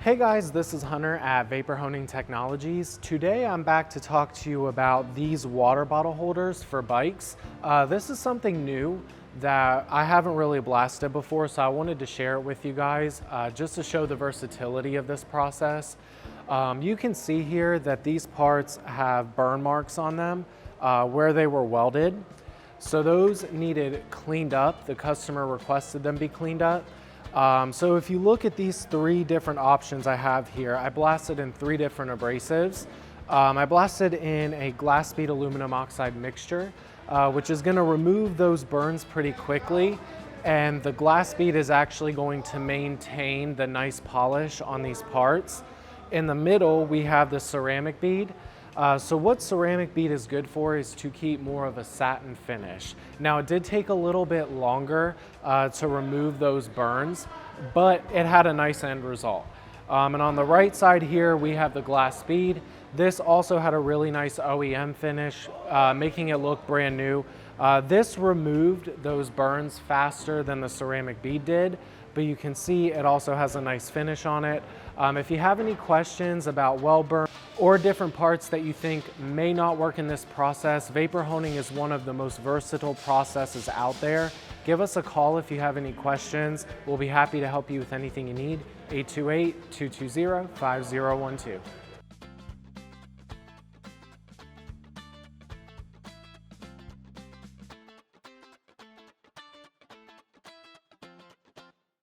Hey guys, this is Hunter at Vapor Honing Technologies. Today I'm back to talk to you about these water bottle holders for bikes. This is something new that I haven't really blasted before, so I wanted to share it with you guys just to show the versatility of this process. You can see here that these parts have burn marks on them where they were welded. So those needed cleaned up. The customer requested them be cleaned up. So if you look at these three different options I have here, I blasted in three different abrasives. I blasted in a glass bead aluminum oxide mixture, which is going to remove those burns pretty quickly. And the glass bead is actually going to maintain the nice polish on these parts. In the middle, we have the ceramic bead. So what ceramic bead is good for is to keep more of a satin finish. Now it did take a little bit longer to remove those burns, but it had a nice end result. And on the right side here, we have the glass bead. This also had a really nice OEM finish, making it look brand new. This removed those burns faster than the ceramic bead did, but you can see it also has a nice finish on it. If you have any questions about weld burn or different parts that you think may not work in this process, vapor honing is one of the most versatile processes out there. Give us a call if you have any questions. We'll be happy to help you with anything you need. 828-220-5012.